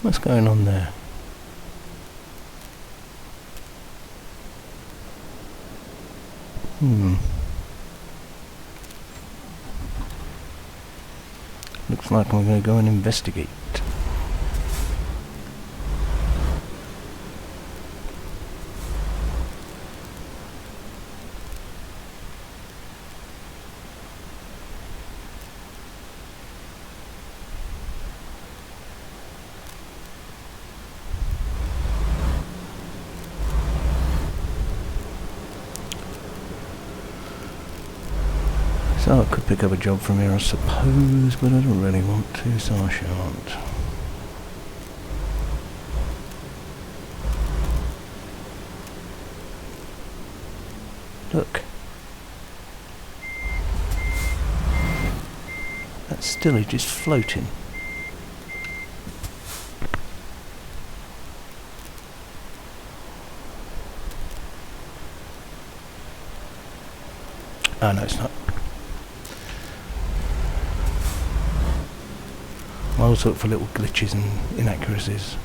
What's going on there? Looks like I'm going to go and investigate. So I could pick up a job from here, I suppose, but I don't really want to, so I shan't. Look. That stillage is floating. Oh no, it's not. I always look for little glitches and inaccuracies.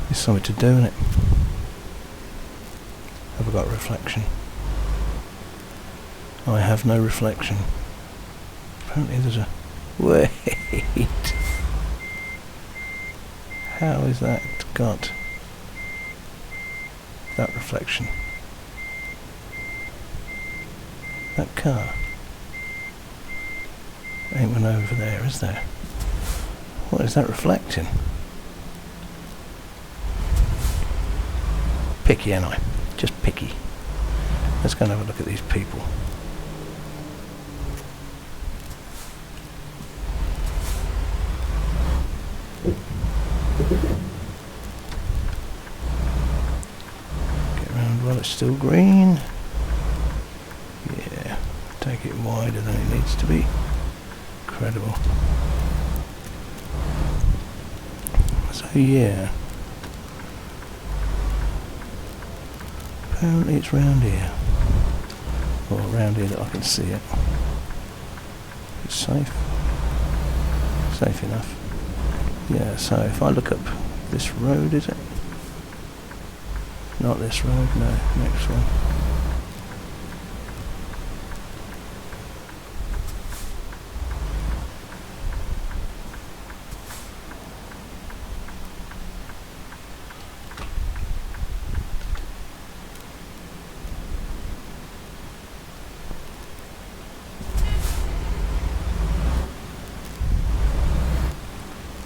There's something to do in it. Have I got reflection? I have no reflection. Apparently there's a... Wait! How is that got that reflection? That car? Ain't one over there, is there? What is that reflecting? Picky, ain't I? Just picky. Let's go and have a look at these people. Get around while it's still green. Yeah, take it wider than it needs to be. Incredible. So yeah, apparently it's round here, or round here that I can see it. It's safe enough. Yeah, so if I look up this road, is it? Not this road, no, next one.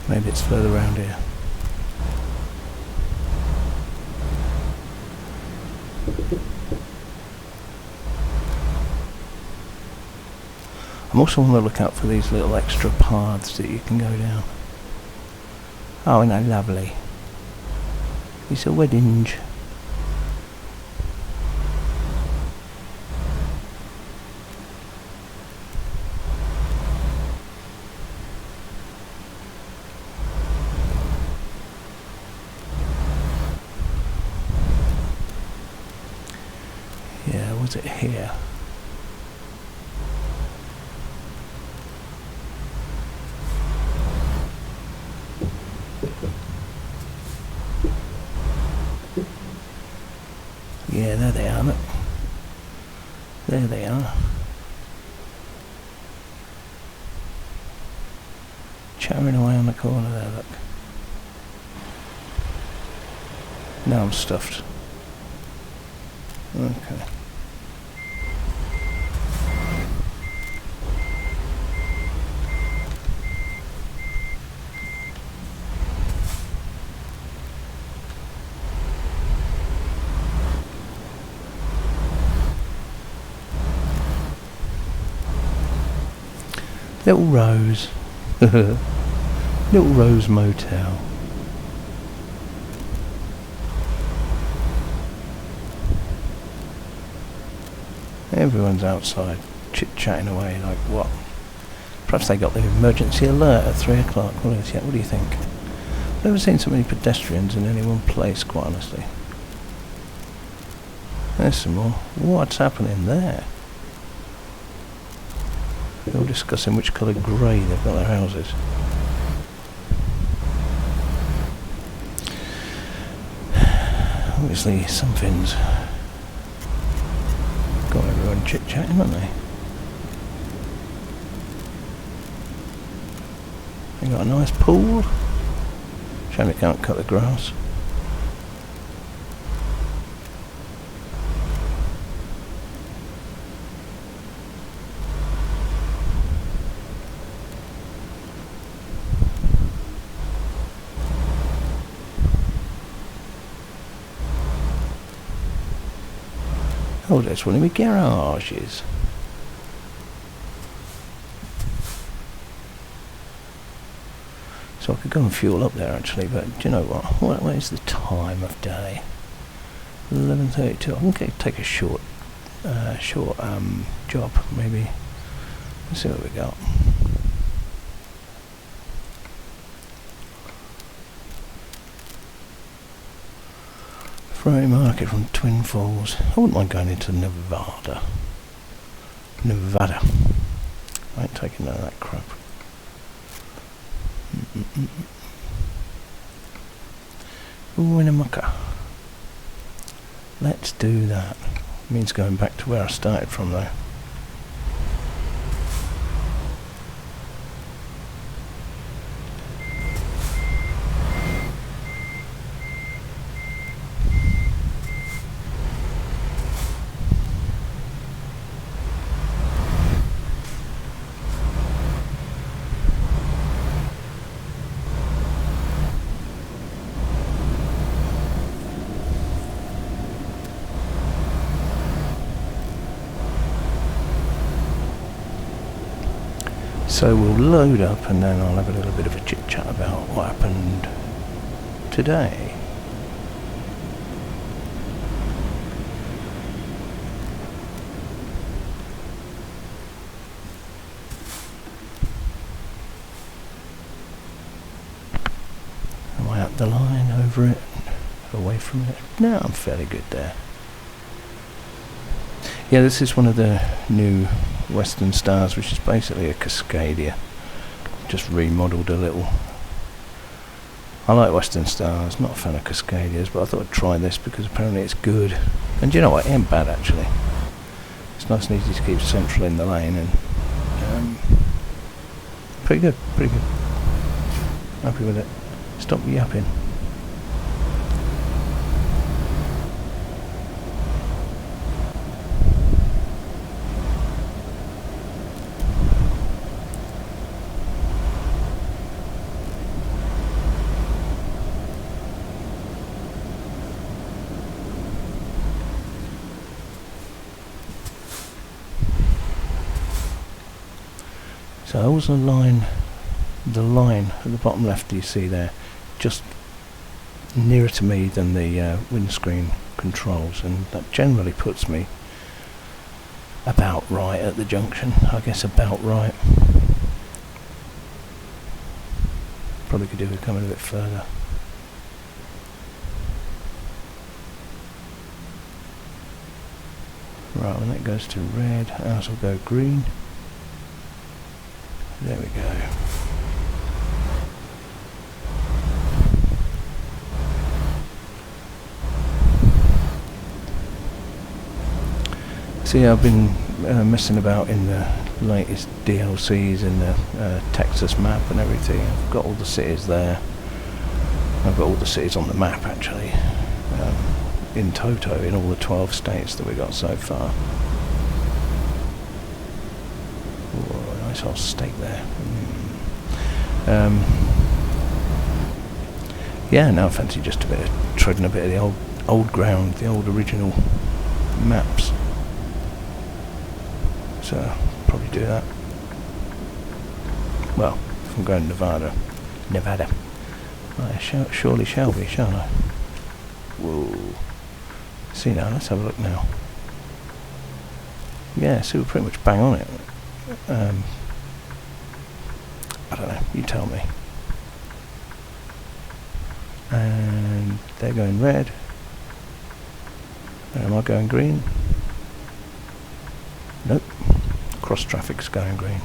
Maybe it's further around here. I'm also on the lookout for these little extra paths that you can go down. Oh, isn't that lovely? It's a wedding. Yeah, was it here? Yeah, there they are, look. There they are. Chattering away on the corner there, look. Now I'm stuffed. Okay. Little Rose. Little Rose Motel. Everyone's outside chit-chatting away like what? Perhaps they got the emergency alert at 3 o'clock. What do you think? I've never seen so many pedestrians in any one place, quite honestly. There's some more. What's happening there? They're all discussing which colour grey they've got their houses. Obviously something's got everyone chit-chatting, haven't they? They got a nice pool. Shame they can't cut the grass. Oh, that's one of my garages. So I could go and fuel up there actually, but do you know what? What is the time of day? 11:32. I can take a short job maybe. Let's see what we got. Friday market from Twin Falls. I wouldn't mind going into Nevada. I ain't taking none of that crap. Winnemucca. Let's do that. Means going back to where I started from though. So we'll load up and then I'll have a little bit of a chit chat about what happened today. Am I up the line, over it, away from it? No, I'm fairly good there. Yeah, this is one of the new Western Stars, which is basically a Cascadia, just remodeled a little. I like Western Stars, not a fan of Cascadias, but I thought I'd try this because apparently it's good. And you know what, it ain't bad actually. It's nice and easy to keep central in the lane, and pretty good. Happy with it. Stop yapping. So that was the line at the bottom left, do you see there, just nearer to me than the windscreen controls, and that generally puts me about right at the junction. I guess about right. Probably could do with coming a bit further. Right, when that goes to red, ours will go green. There we go. See, I've been messing about in the latest DLCs in the Texas map and everything. I've got all the cities there. I've got all the cities on the map actually, in toto, in all the 12 states that we got so far. Ooh, nice old steak there. Yeah, now I fancy just a bit of treading a bit of the old ground, the old original maps. So probably do that. Well, if I'm going to Nevada, I surely shall be, shan't I? Whoa. See now, let's have a look now. Yeah, so we're pretty much bang on it. I don't know, you tell me. And they're going red. And am I going green? Nope. Cross traffic's going green.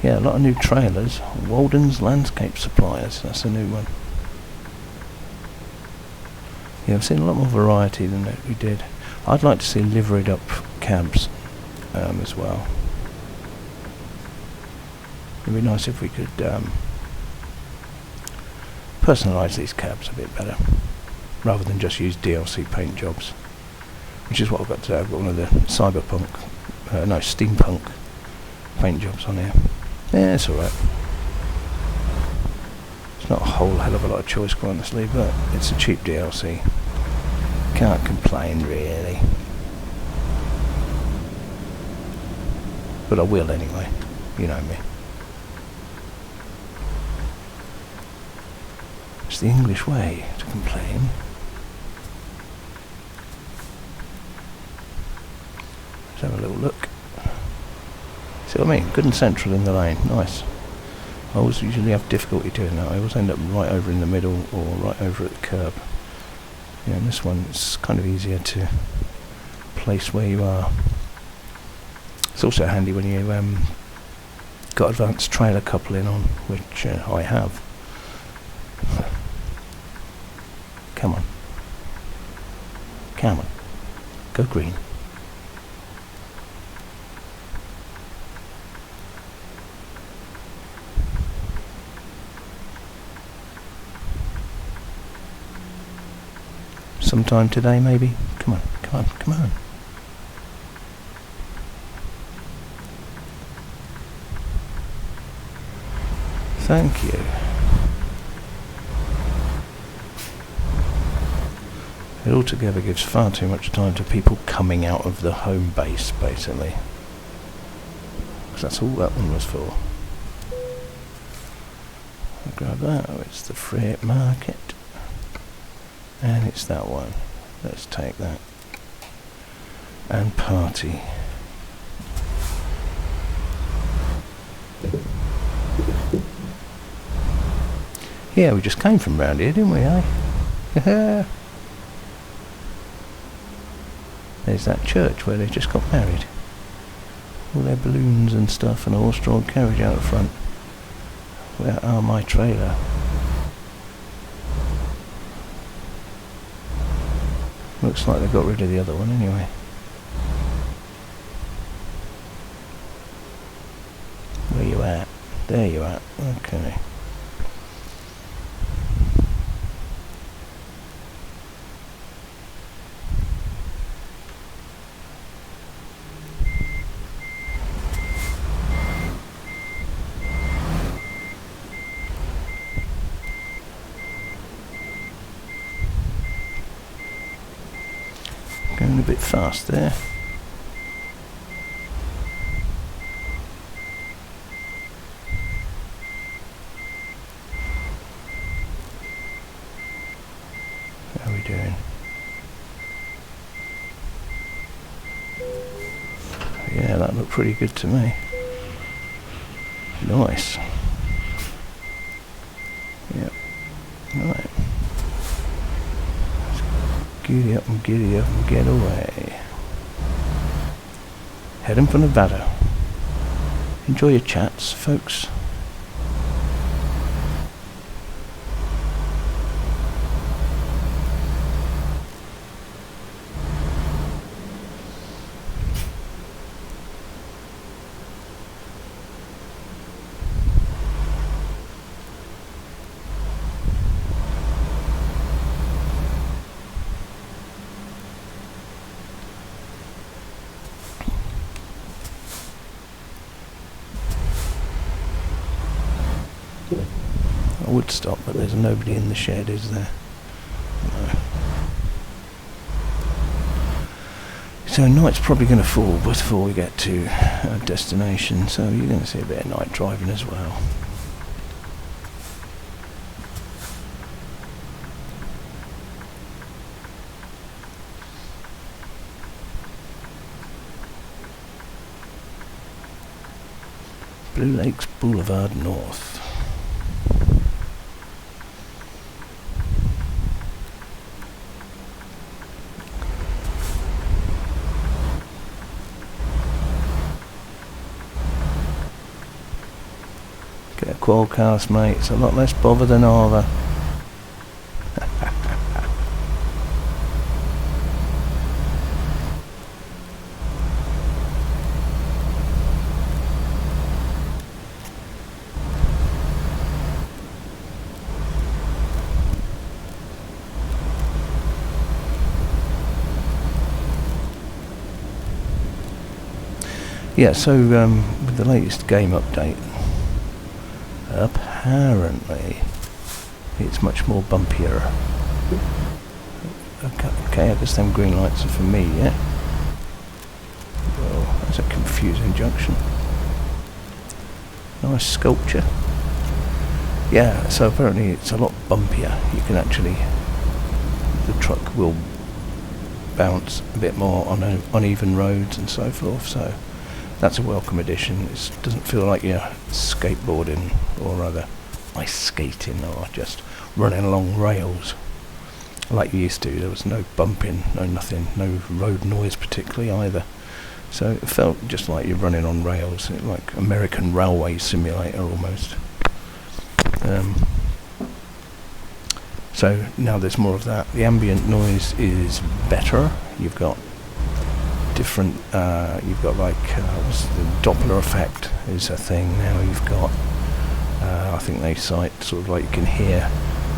Yeah, a lot of new trailers. Walden's Landscape Suppliers, that's a new one. Yeah, I've seen a lot more variety than that we did. I'd like to see liveried up cabs as well. It'd be nice if we could personalise these cabs a bit better, rather than just use DLC paint jobs, which is what I've got today. I've got one of the steampunk paint jobs on here. Yeah, it's alright. It's not a whole hell of a lot of choice, quite honestly, but it's a cheap DLC. Can't complain, really. But I will anyway. You know me. It's the English way to complain. Let's have a little look. See what I mean? Good and central in the lane. Nice. I always usually have difficulty doing that. I always end up right over in the middle or right over at the curb. Yeah, and this one it's kind of easier to place where you are. It's also handy when you got advanced trailer coupling on, which I have. Come on. Come on. Go green. Sometime today, maybe? Come on, come on, come on. Thank you. It altogether gives far too much time to people coming out of the home base, basically. Because that's all that one was for. I'll grab that. Oh, it's the freight market. And it's that one. Let's take that. And party. Yeah, we just came from round here, didn't we, eh? There's that church where they just got married. All their balloons and stuff and a horse-drawn carriage out front. Where are my trailer? Looks like they got rid of the other one anyway. Where you at? There you at. Okay. Going a bit fast there. How are we doing? Yeah, that looked pretty good to me. Nice. Yep. Right. Giddy up and giddy up and get away. Heading for Nevada. Enjoy your chats, folks. I would stop, but there's nobody in the shed, is there? No. So night's probably going to fall before we get to our destination, so you're going to see a bit of night driving as well. Blue Lakes Boulevard North. a quadcast, mate. It's a lot less bother than Arva. Yeah, so with the latest game update, apparently it's much more bumpier. Okay, I guess them green lights are for me, yeah? Well, that's a confusing junction. Nice sculpture. Yeah, so apparently it's a lot bumpier. You can actually, the truck will bounce a bit more on uneven roads and so forth, so that's a welcome addition. It doesn't feel like you're skateboarding or rather ice skating or just running along rails like you used to. There was no bumping, no nothing, no road noise particularly either. So it felt just like you're running on rails, like American Railway Simulator almost. So now there's more of that. The ambient noise is better. You've got different, you've got like, what's the Doppler effect is a thing now. You've got, I think they cite sort of like you can hear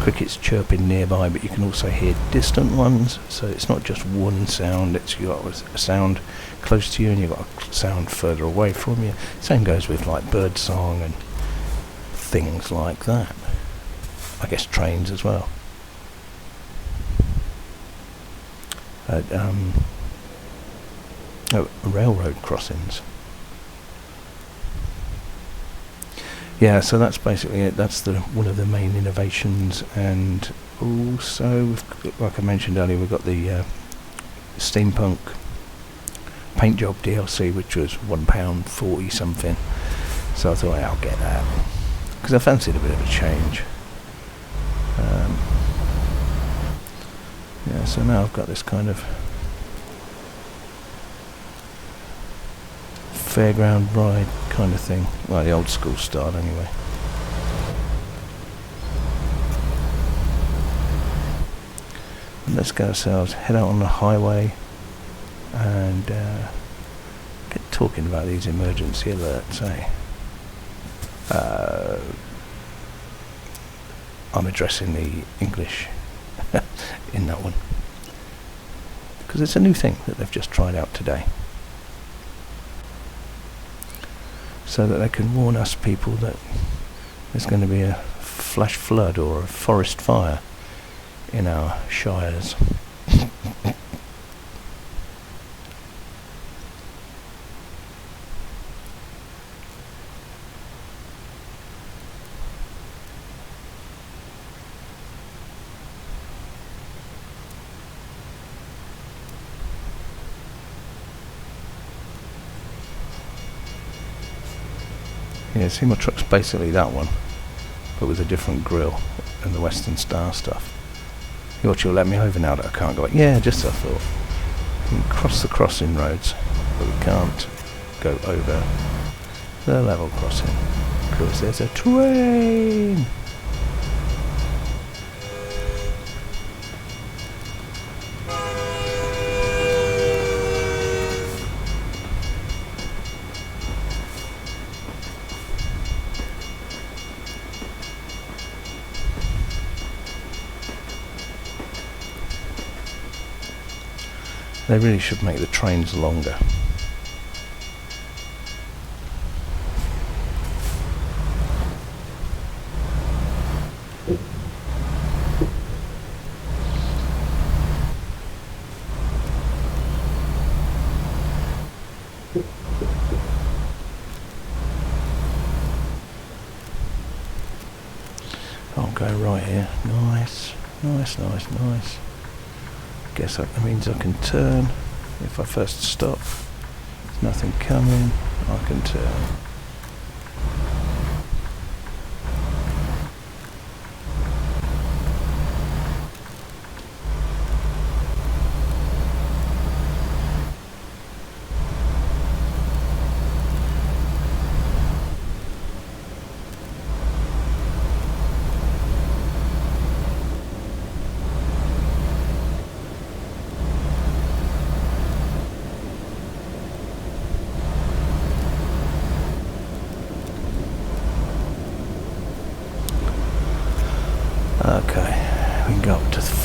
crickets chirping nearby, but you can also hear distant ones. So it's not just one sound, it's you've got a sound close to you and you've got a sound further away from you. Same goes with like bird song and things like that. I guess trains as well. Railroad crossings. Yeah, so that's basically it. That's one of the main innovations, and also, like I mentioned earlier, we've got the steampunk paint job DLC, which was £1.40 something. So I thought, yeah, I'll get that because I fancied a bit of a change. Yeah, so now I've got this kind of fairground ride kind of thing, well, the old school style anyway. And let's go ourselves, head out on the highway and get talking about these emergency alerts, eh? I'm addressing the English in that one because it's a new thing that they've just tried out today, so that they can warn us people that there's going to be a flash flood or a forest fire in our shires. Yeah, see, my truck's basically that one, but with a different grille and the Western Star stuff. You'll let me over now that I can't go. Yeah, just as I thought. We can cross the crossing roads, but we can't go over the level crossing because there's a train. They really should make the trains longer. I'll go right here. Nice, nice, nice, nice. Guess that means I can turn. If I first stop, there's nothing coming, I can turn.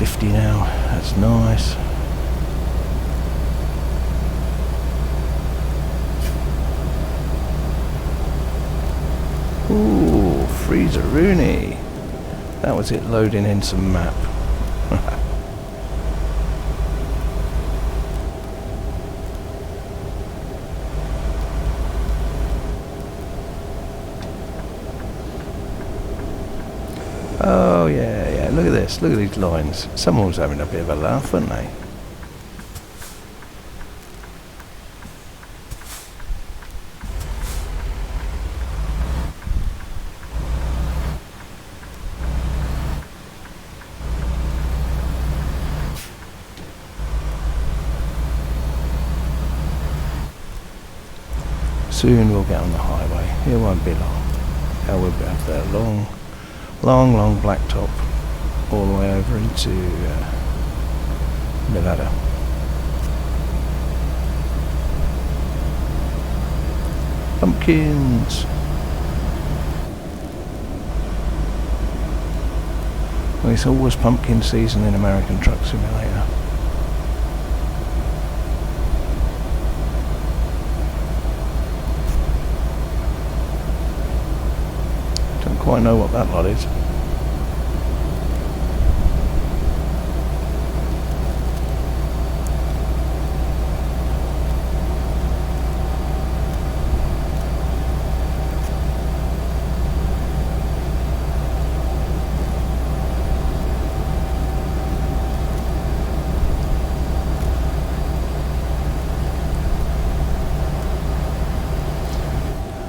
50 now. That's nice. Ooh, Freezer-Rooney. That was it loading in some map. Oh yeah, look at this, look at these lines. Someone was having a bit of a laugh, weren't they? Soon we'll get on the highway. It won't be long. We'll have the long blacktop all the way over into Nevada. Pumpkins! Well, it's always pumpkin season in American Truck Simulator. Don't quite know what that lot is.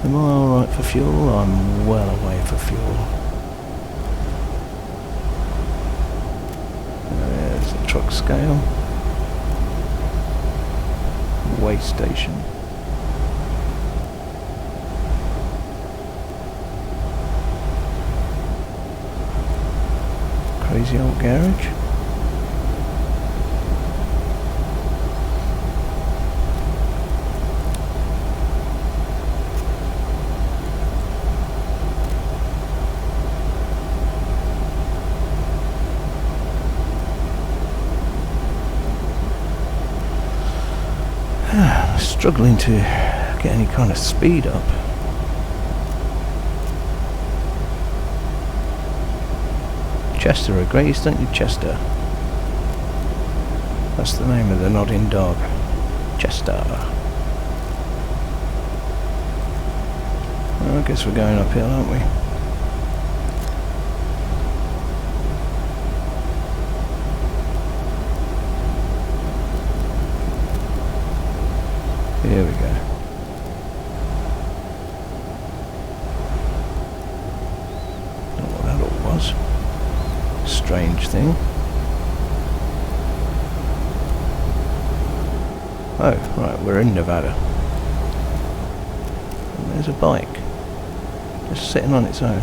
Am I alright for fuel? I'm well away for fuel. There's the truck scale. Weigh station. Crazy old garage. Struggling to get any kind of speed up. Chester agrees, don't you, Chester? That's the name of the nodding dog. Chester. Well, I guess we're going uphill, aren't we? Here we go. Don't know what that all was. Strange thing. Oh, right, we're in Nevada. And there's a bike. Just sitting on its own.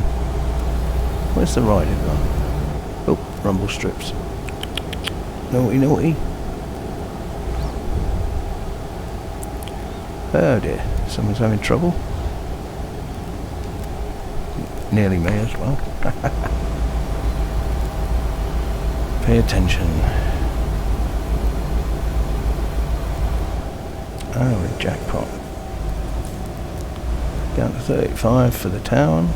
Where's the riding gone? Oh, rumble strips. Naughty, naughty. Oh dear, someone's having trouble. Nearly me as well. Pay attention. Oh, a jackpot. Down to 35 for the town.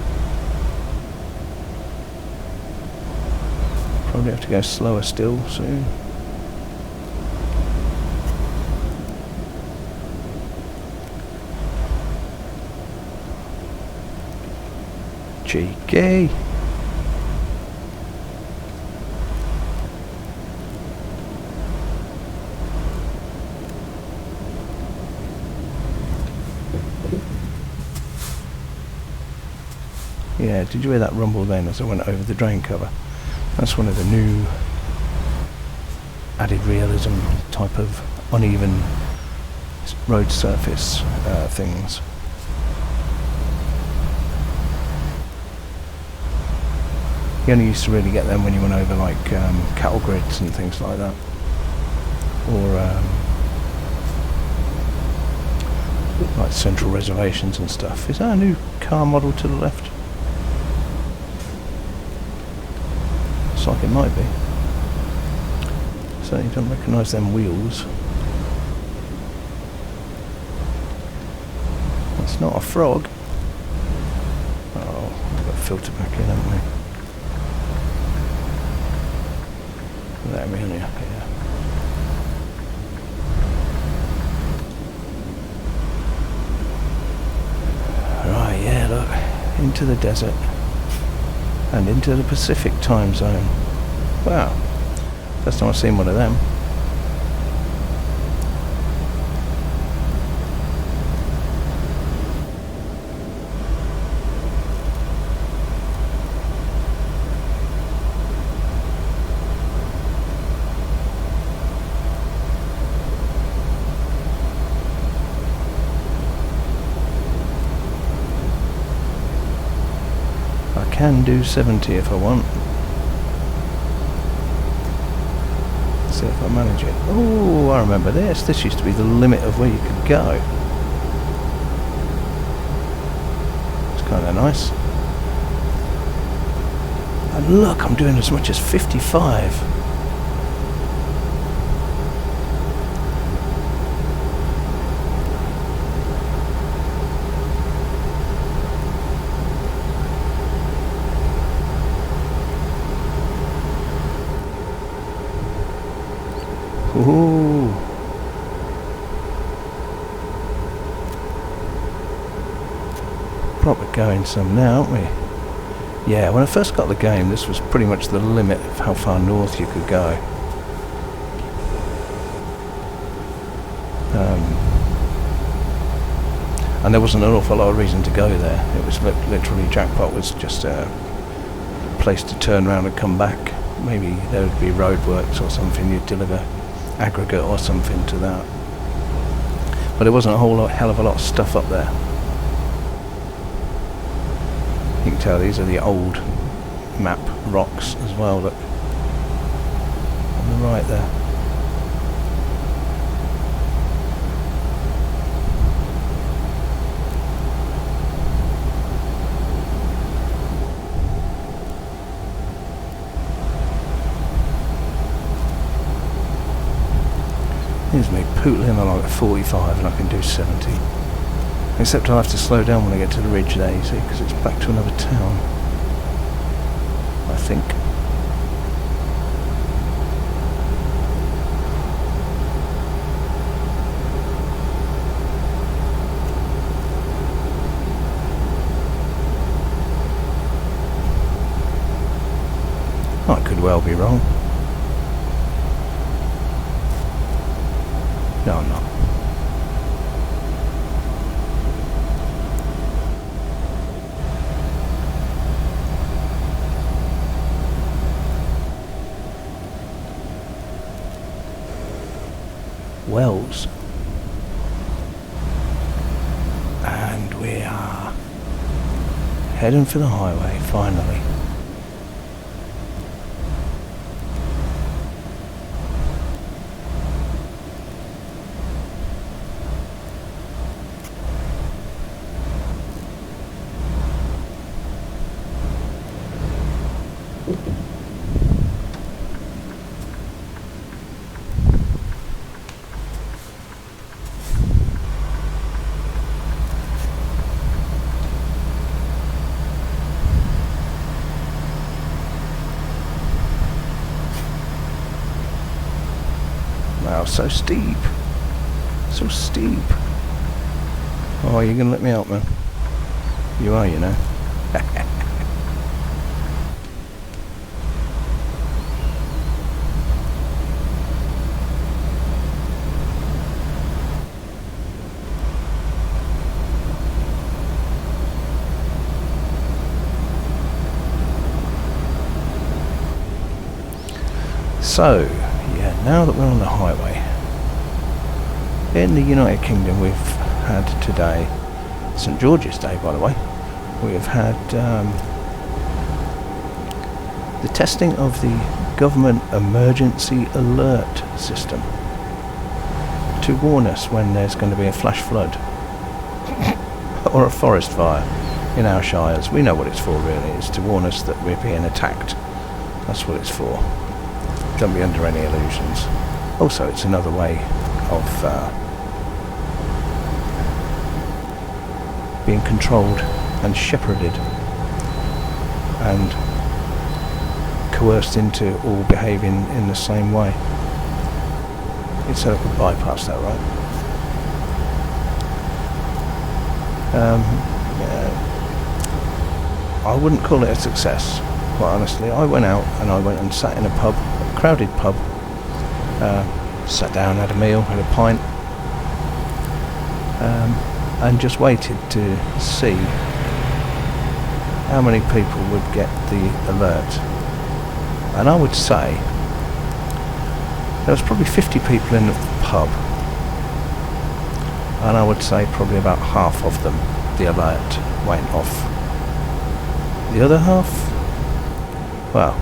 Probably have to go slower still soon. Cheeky. Yeah, did you hear that rumble then as I went over the drain cover? That's one of the new added realism type of uneven road surface things. You only used to really get them when you went over like cattle grids and things like that, or like central reservations and stuff. Is that a new car model to the left? Looks like it might be. certainly don't recognise them wheels. It's not a frog. Oh, we've got to filter back in, haven't we? There we are, yeah. Right, yeah, look. Into the desert. And into the Pacific time zone. Wow. First time I've seen one of them. I can do 70 if I want. See if I manage it. Oh, I remember this. This used to be the limit of where you could go. It's kind of nice. And look, I'm doing as much as 55. Ooh. Proper going some now, aren't we? Yeah, when I first got the game, this was pretty much the limit of how far north you could go. And there wasn't an awful lot of reason to go there. It was literally, Jackpot was just a place to turn around and come back. Maybe there would be roadworks or something, you'd deliver aggregate or something to that. But there wasn't a hell of a lot of stuff up there. You can tell these are the old map rocks as well, look. On the right there. Here's me pootling along at 45 and I can do 70. Except I'll have to slow down when I get to the ridge there, you see, because it's back to another town. I think. I could well be wrong. No, I'm not. Wells. And we are heading for the highway, finally. Wow, so steep. So steep. Oh, you're going to let me out, man? You are, you know. So, yeah, now that we're on the highway, in the United Kingdom we've had today, St George's Day by the way, we've had the testing of the government emergency alert system to warn us when there's going to be a flash flood or a forest fire in our shires. We know what it's for really, it's to warn us that we're being attacked. That's what it's for. Don't be under any illusions. Also, it's another way of being controlled and shepherded and coerced into all behaving in the same way. It's a bypass that, right? Yeah. I wouldn't call it a success, quite honestly. I went out and sat in a pub, a crowded pub, sat down, had a meal, had a pint, and just waited to see how many people would get the alert. And I would say there was probably 50 people in the pub, and I would say probably about half of them the alert went off. The other half, well,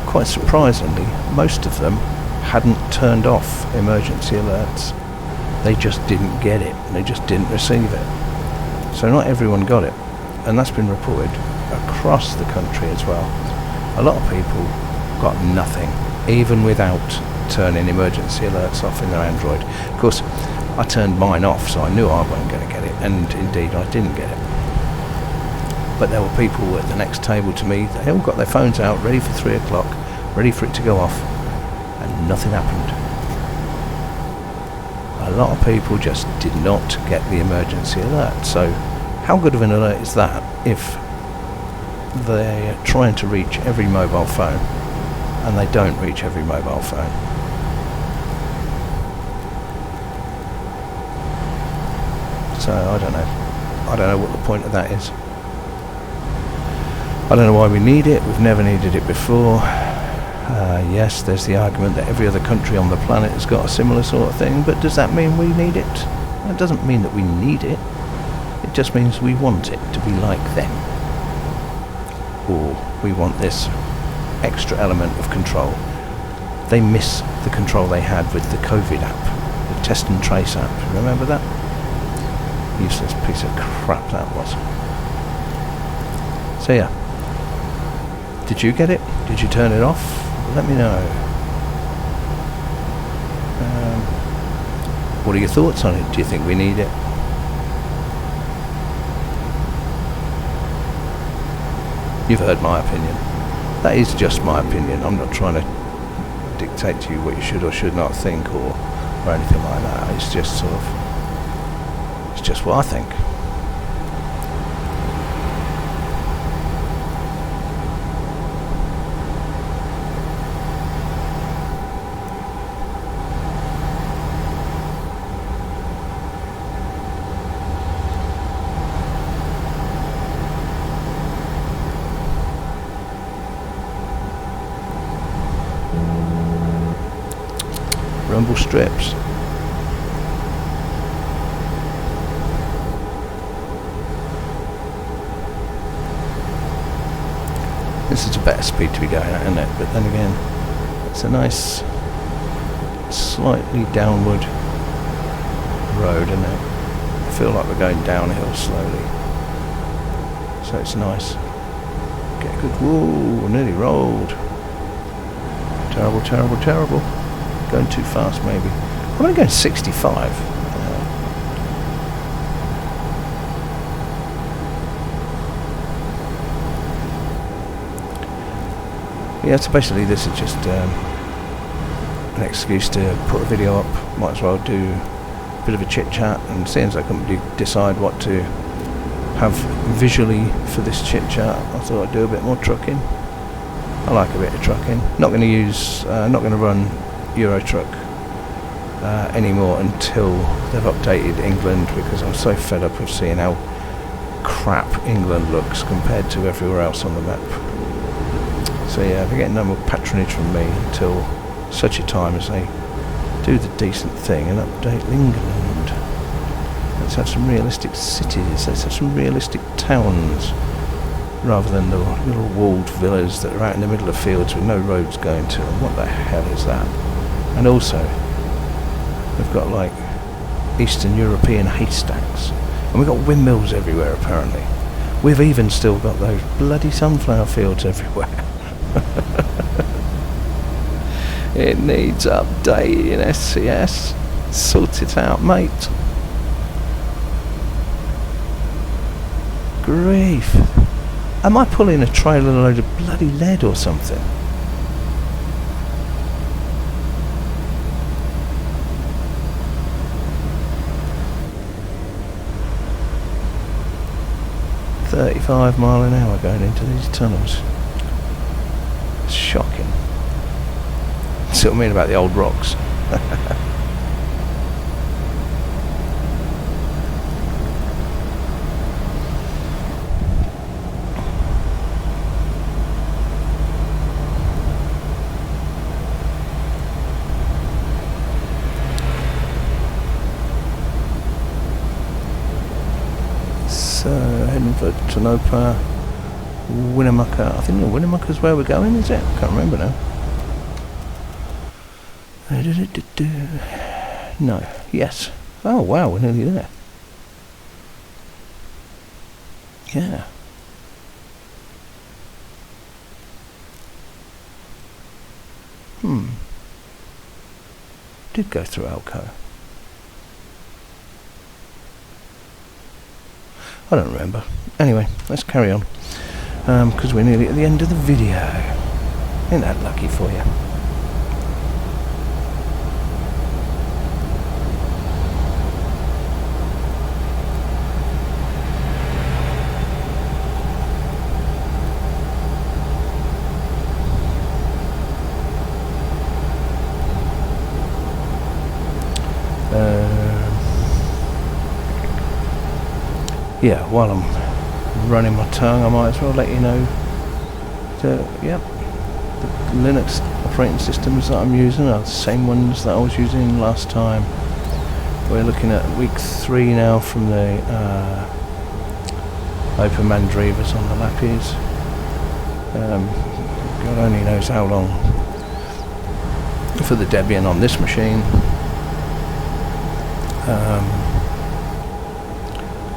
quite surprisingly, most of them hadn't turned off emergency alerts. They just didn't get it, they just didn't receive it. So not everyone got it, and that's been reported across the country as well. A lot of people got nothing, even without turning emergency alerts off in their Android. Of course, I turned mine off, so I knew I wasn't going to get it, and indeed I didn't get it. But there were people at the next table to me, they all got their phones out, ready for 3 o'clock, ready for it to go off, and nothing happened. A lot of people just did not get the emergency alert. So how good of an alert is that if they're trying to reach every mobile phone and they don't reach every mobile phone? So I don't know what the point of that is. I don't know why we need it. We've never needed it before. Yes, there's the argument that every other country on the planet has got a similar sort of thing, but does that mean we need it? That doesn't mean that we need it. It just means we want it to be like them. Or we want this extra element of control. They miss the control they had with the COVID app, the test and trace app. Remember that? Useless piece of crap that was. So yeah. Did you get it? Did you turn it off? Let me know. What are your thoughts on it? Do you think we need it? You've heard my opinion. That is just my opinion. I'm not trying to dictate to you what you should or should not think or anything like that. It's just sort of, it's just what I think. Rumble strips. This is a better speed to be going at, isn't it? But then again, it's a nice, slightly downward road, isn't it? I feel like we're going downhill slowly. So it's nice. Get a good, whoa, nearly rolled. Terrible, terrible, terrible. Going too fast, maybe. I'm only going 65. Yeah, so basically this is just an excuse to put a video up. Might as well do a bit of a chit chat, and seeing as I couldn't decide what to have visually for this chit chat, I thought I'd do a bit more trucking. I like a bit of trucking. Not going to use, not going to run Euro Truck anymore until they've updated England, because I'm so fed up of seeing how crap England looks compared to everywhere else on the map. So yeah, they're getting no more patronage from me until such a time as they do the decent thing and update England. Let's have some realistic cities, let's have some realistic towns, rather than the little walled villas that are out in the middle of fields with no roads going to them. What the hell is that? And also, we've got like Eastern European haystacks, and we've got windmills everywhere apparently. We've even still got those bloody sunflower fields everywhere. It needs updating, SCS. Sort it out, mate. Grief. Am I pulling a trailer load of bloody lead or something? .35 miles an hour going into these tunnels. It's shocking. See what I mean about the old rocks? So, heading for Tonopah, Winnemucca. I think Winnemucca's where we're going, is it? I can't remember now. No. Yes. Oh, wow, we're nearly there. Yeah. Did go through Elko. I don't remember. Anyway, let's carry on. Because we're nearly at the end of the video. Ain't that lucky for you? Yeah, while I'm running my tongue, I might as well let you know that, yep, the Linux operating systems that I'm using are the same ones that I was using last time. We're looking at week 3 now from the Open Mandrivas on the Lappies. God only knows how long for the Debian on this machine.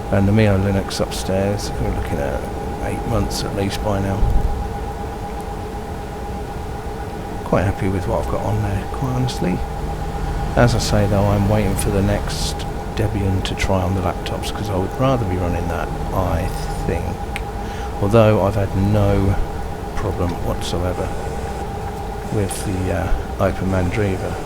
And the Mio Linux upstairs, we're looking at 8 months at least by now. Quite happy with what I've got on there, quite honestly. As I say though, I'm waiting for the next Debian to try on the laptops, because I would rather be running that, I think. Although I've had no problem whatsoever with the Open Mandriva.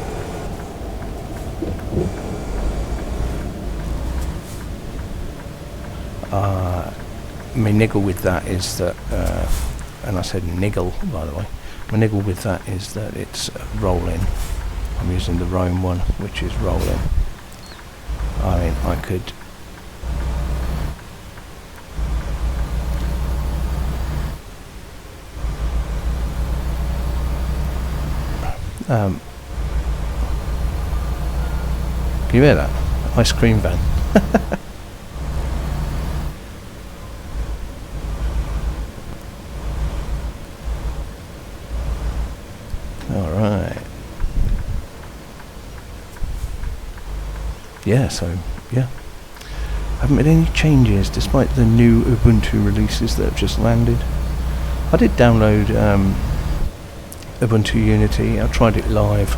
My niggle with that is that, and I said niggle by the way, my niggle with that is that it's rolling. I'm using the Rome one, which is rolling. I mean, I could can you hear that? Ice cream van. Alright. Yeah, so, yeah. Haven't made any changes despite the new Ubuntu releases that have just landed. I did download Ubuntu Unity. I tried it live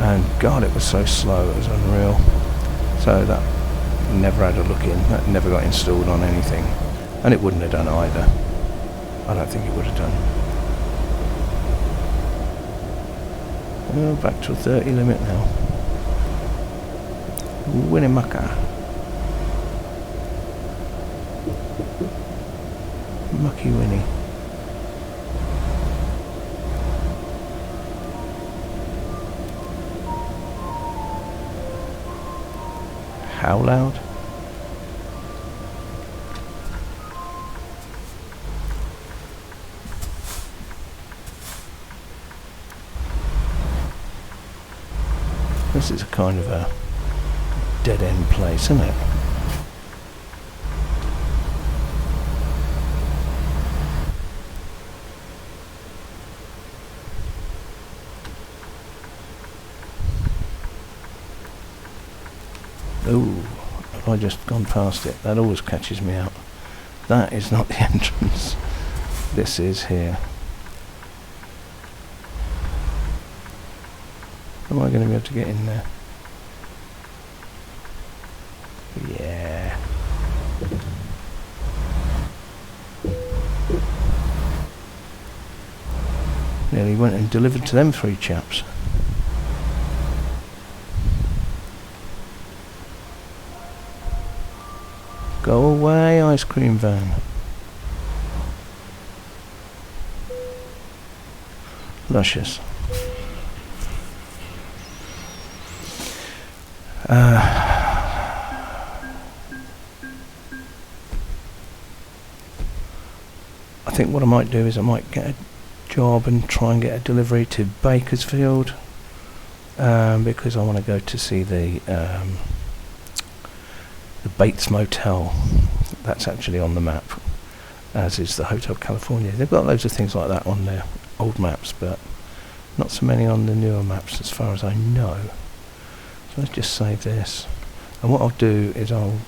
and God, it was so slow, it was unreal. So that never had a look in. That never got installed on anything. And it wouldn't have done either. I don't think it would have done. Well, back to a 30 limit now. Winnemucca. Mucky Winnie. How loud? This is a kind of a dead-end place, isn't it? Oh, have I just gone past it? That always catches me out. That is not the entrance. This is here. Am I going to be able to get in there? Yeah. Nearly went and delivered to them 3 chaps. Go away, ice cream van. Luscious. I think what I might do is I might get a job and try and get a delivery to Bakersfield, because I want to go to see the Bates Motel. That's actually on the map, as is the Hotel California. They've got loads of things like that on their old maps, but not so many on the newer maps as far as I know. So let's just save this, and what I'll do is I'll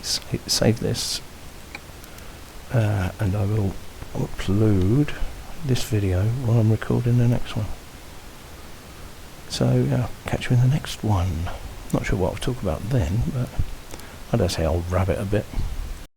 save this, and I will upload this video while I'm recording the next one. So catch you in the next one. Not sure what I'll talk about then, but I dare say I'll rabbit a bit.